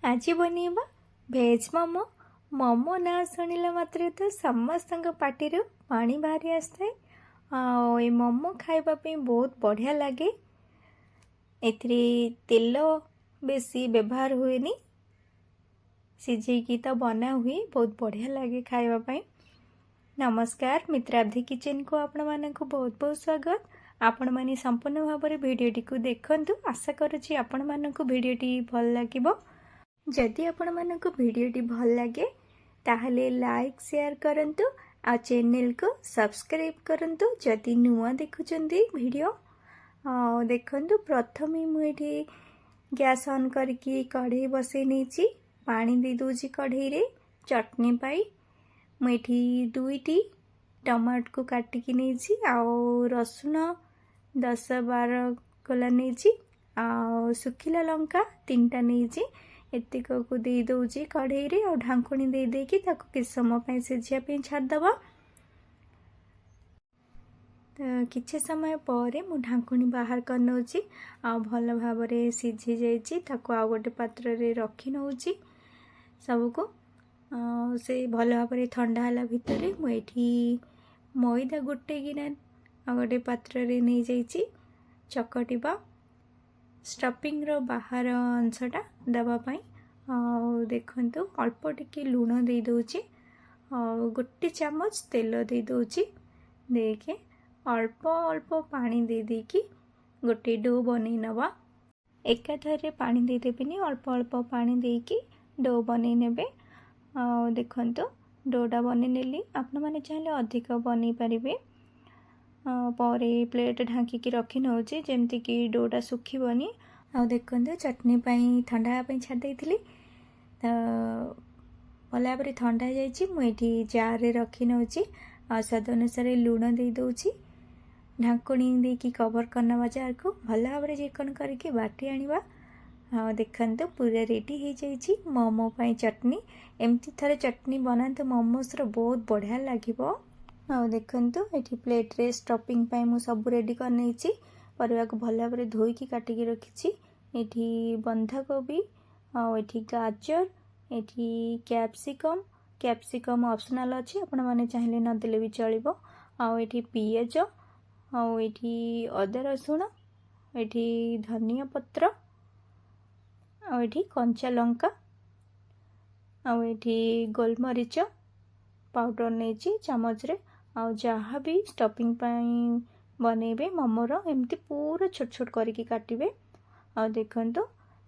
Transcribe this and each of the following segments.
आज बनैबा भेज मोमो। मोमो ना शुणिला मात्र तो समस्त पार्टी पानी बाहरी आसए। ये मोमो खाइबापी बहुत बढ़िया लगे। एथिरे तेल बेसी व्यवहार हुएनी, सिझेकी तो बना हुए, बहुत बढ़िया लगे खाइबापी। नमस्कार, मित्राब्धि किचन को आपण मानक बहुत बहुत स्वागत। आपण माने संपूर्ण भाव में भिडटी को देखंतु। आशा करुछि आपण मानक भिडटी भल लागिबो। जदि आपण मानक भिडटी भल लगे ताहले लाइक शेयर करंतु आ चैनल को सब्सक्राइब करंतु। जदि नुआ देखुचंदी वीडियो देखंतु। प्रथमे मुझे गैस ऑन करके कढ़ई बसई नहीं, पानी दे दूची कढ़ई रे चटनी पाई। मुझे दुईटी टमाटो को काटिकी नहीं, आउ रसुण 10-12 कोला नहीं, आ सुखिला लंका 3टा नहीं, एतिक को दे दूची कढ़ई रे। और ढांकुणी दे देकी ताको किछ समय पे सिझिया पे छाड़दबा। तो किछि समय पर मु ढांकुणी बाहर कर नउची। आ भल भाव रे सिझी जाइची, ताको आ गोटे पात्र रे रखी नउची सबको। से भल भाव रे ठंडा हला भितरे मु एठी मैदा गोटे गिना आ गोटे पात्र रे नै जाइची चकटिबा। स्टफिंग रो बाहर अंशटा दबापाई। देखंतु अल्प टिके लुण दे दूची, गोटे चामच तेल दे दूची, देके अल्प अल्प पानी दे देकी गोटे डो बनै नवा। एकाथरे पानी दे देबिनी, अल्प अल्प पानी देकी डो बनै नेबे। देखंतु डोटा बनै नेली। आपण माने चाहले अधिक बनै परिबे। परे प्लेट ढांकी की रखी नउची जेमति कि डोटा सुखीबनी। आ देखंतु चटनी पाई ठंडा पाई छाड़ देइथिली। तो भला भाव ठंडा हो जाइए। मुझे जार रे रखी नउची। स्वाद अनुसार लुण दे दूची, ढांकुणी देकी कवर करना जार को भल भाव चिकन करके बाटी आनिबा। देखंतु पूरा रेडी हो जाइए मोमो पाई चटनी। एमती थरे चटनी बनाते मोमोस रो बहुत बढ़िया लागिबो। देखंतु एठी प्लेट रे स्टफिंग पाई मु सब रेडी कर नैची। परिवा को भल भाव धोईकी काटिकी रखिछि। एठी बंधा कोबी, एठी गाजर, एठी कैप्सिकम। कैप्सिकम ऑप्शनल अच्छी, आपण माने चाहिले न देले भी चलिबो। एठी पियाज, एठी अदा रसुण, एठी धनिया पत्र, एठी कंचा लंका, एठी गोलमरीच पाउडर नेची चामच रे। जहाँ भी स्टफिंग पाई बनेबे मोमोर एमती पूरा छोट छोट करके काटिबे। देखंतु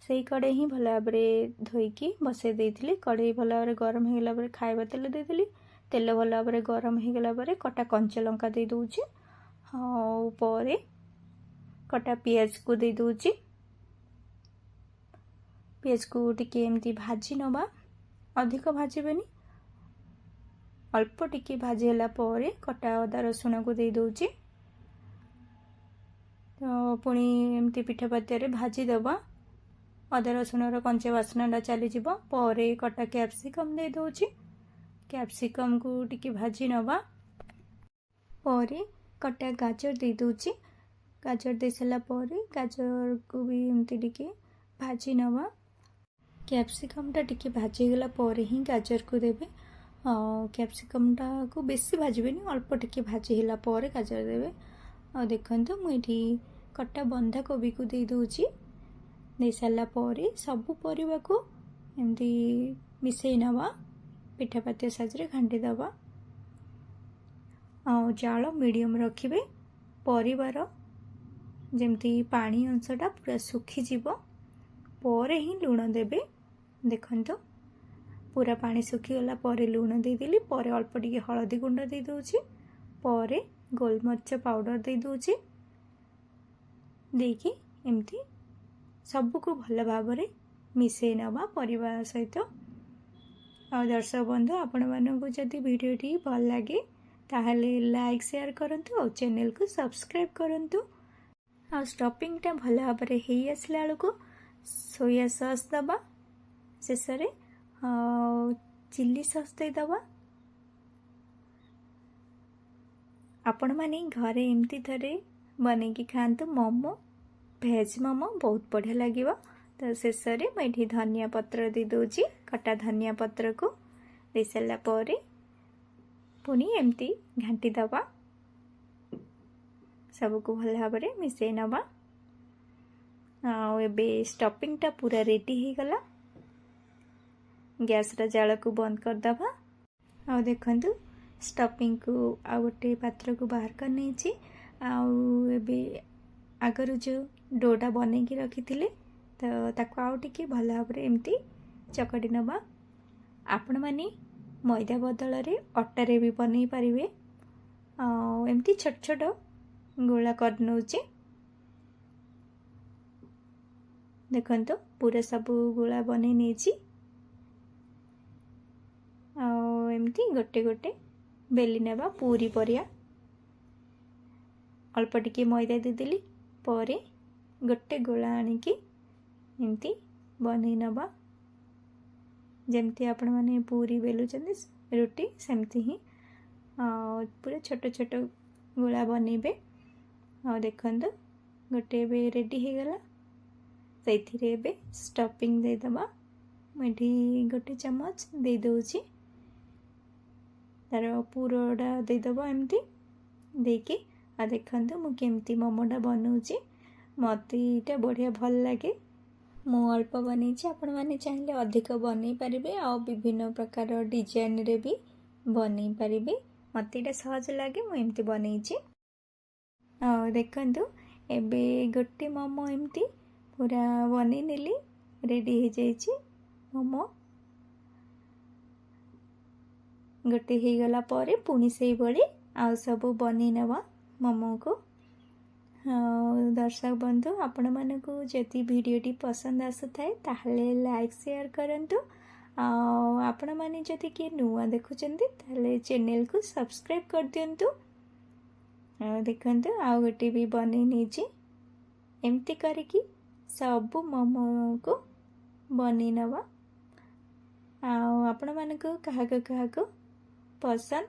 सेई कड़े ही भल भाव धोईकी बसई देइथिली। कड़े भल भाव गरम हो गला खाइबा तेल देइथिली। तेल भल भाव गरम हो गला कटा कंचा लंका दे दूची। परे कटा पियाज को दे दूची। पियाज को टिके एमती भाजी नबा, अधिक भाजबेनी, अल्प टिके भाजी हला परे कटा अदा रसुण को दे दूची। तो पुणी एमती पिठा पातिया भाजी दबा। अदा रसुण कंचा बास्नाटा चली परे कटा कैप्सिकम दे दूची। कैप्सिकम को टिके भाजी नबा। परे कटा गाजर दे दूची। गाजर दे सारा परे गाजर को भी एमती टिके भाजी नबा। कैप्सिकम टा टिके भाजी गला परे ही गाजर को देबे। कैप्सिकम टा को बेसी भाजबेनी, अल्प टिके भाजी हला परे गाजर देबे। देखंतु मुझे कटा बंधा कोबी को दे दूची। दे सारा परे सबु परिवा को एमती मिसई नवा। पिठा पातिया साइज रे घांटी दबा। जाल मीडियम रखिबे। परिवार जेमती पानी अंशटा पूरा सुखी जीवो परे ही लुण देबे। देखंतु पूरा पानी सुखी गला परे लुण दे देली। परे अल्प टिके हळदी गुंड दे दूची। परे गोलमरीच पाउडर दे दूची। देकी एमती सबको भल भाव मिसई नवा परिवार सहित। दर्शक बंधु, आपण मानकु जदि वीडियोटी भल लगे ताहले लाइक शेयर करंतु और चैनल को सब्सक्राइब करंतु। आ स्टफिंग टा भल भाव हेई आसला बेलू सोया सॉस दबा। शेष रे चिल्ली सॉस दे दबा। आपण माने घरे एमती थरे बनेकी खातु मोमो, भेज मोमो बहुत बढ़िया लगे। तो शेष में मुझे धनिया पत्र दे दूची कटा धनिया पत्र को दे सारा पर पुणी एमती घाटी दबा सबको भल भाव में मिसई नवा आबे स्टफिंगटा पूरा रेडी हो गला गैस जाल को बंद करदबा आ देखंतु स्टफिंग को आ गोटे पात्र को बाहर कर नहीं आबे आगर जो डोटा बन की रखी तो ताको आउ टिके भल भाव में एमती चकटी नवा आपण माने मैदा बदल रे अटारे भी बन पारे एमती छोट छोट गोला कर नौचे देखो पूरा सब गोला बन एमती गोटे गोटे बेली नेबा पूरी परिया अल्प टिके मैदा देदेली पर गोटे गोला आनिकी एमती बनै नबा जमती आपण माने पूरी बेलुचंदी रोटी सेमती ही पूरा छोट छोट गोला बनइबे आ देखंतु गोटे बे रेडी हो गला से स्टफिंग दे दबा मुझे गोटे चम्मच दे दूची तार पूरा देदब एमती देकी आ देखंतु मु केमती मोमोटा बनाऊँगी मत ये बढ़िया भल लगे मु अल्प बनी आपण मैंने चाहिए अधिक बन पारे आ विभिन्न प्रकार डिजाइन रे भी बन पारे मत ये सहज लगे मुझे बनई देखंतु एबे गोटे मोमो एमती पूरा बनी नेली रेडी हो जाइए मोमो गोटे हो गला पर पुणी से बड़ी आउ सब बनी नवा मोमो को दर्शक बंधु आपण मानकु जदि वीडियोटी पसंद आसुथाए ताहले लाइक शेयर करंतु आपण माने जदि किए नुआ देखुचंती ताहले चैनल को सब्सक्राइब कर दियंतु देखंतु आउ गोटे भी बनी नीचे एमती करके सब मोमो को बनी नवा आपण मानकु कहा पसंद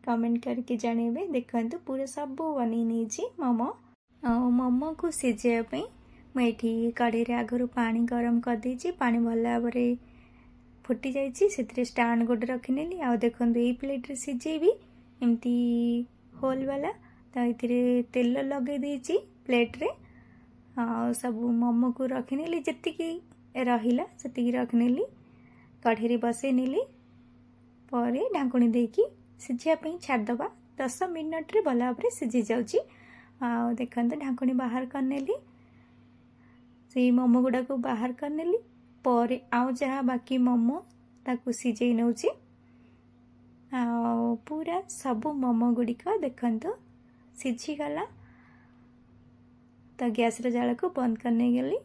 कमेंट करके जानवे देखंतु पूरा सब बनी नीचे मोमो मोमो को सिझापी मुझे कढ़ई रे आगरू पानी गरम कर दीची पानी भल भाव में फुटी जाइए स्टाण गोटे रखिनेली आ देखो ये प्लेट रे सिझेबी एमती होल वाला तो ये तेल लगे देची प्लेट रे सब मोमो को रखिनेली जी रहिला से रखिनेली कढ़ई रे बसई नेली पर ढाकुणी देकी सिझापी छाड़दबा 10 मिनट रे भल भाव में सिझी जाउची देखते ढाकुणी बाहर करनेली से मोमो गुड़ा को बाहर करनेली पर आउ जहाँ बाकी मोमो ताकू सिझे नौची पूरा सब मोमो गुड़िक देखंतु सिझी गला तो गैस रे जाल को बंद करने गली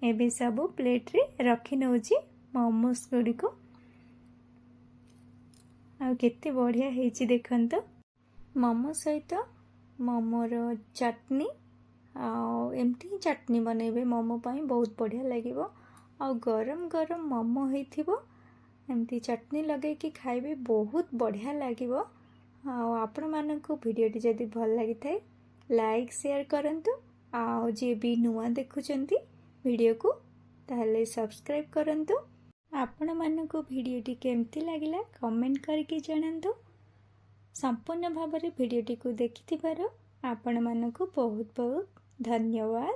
एबे सब प्लेट रे रखी नौची मोमोस गुड़िक केते बढ़िया हेची देखंतु मोमो सहित मोमोर चटनी एमती चटनी बनइबे मोमो पाई बहुत बढ़िया लगे आ गरम गरम मोमो होइथिबो एमती चटनी लगे कि खाइबे बहुत बढ़िया लगे आपण मानकु वीडियोटी जदि भल लगी थाए लाइक शेयर करंतु आ जे भी नुआ देखुचंती वीडियो को ताहले सब्सक्राइब करंतु आपण मानकु वीडियोटी केमती लागिला कमेंट करके जणांतु संपूर्ण भाव में वीडियोटी को देखि आपण मानकु बहुत बहुत धन्यवाद।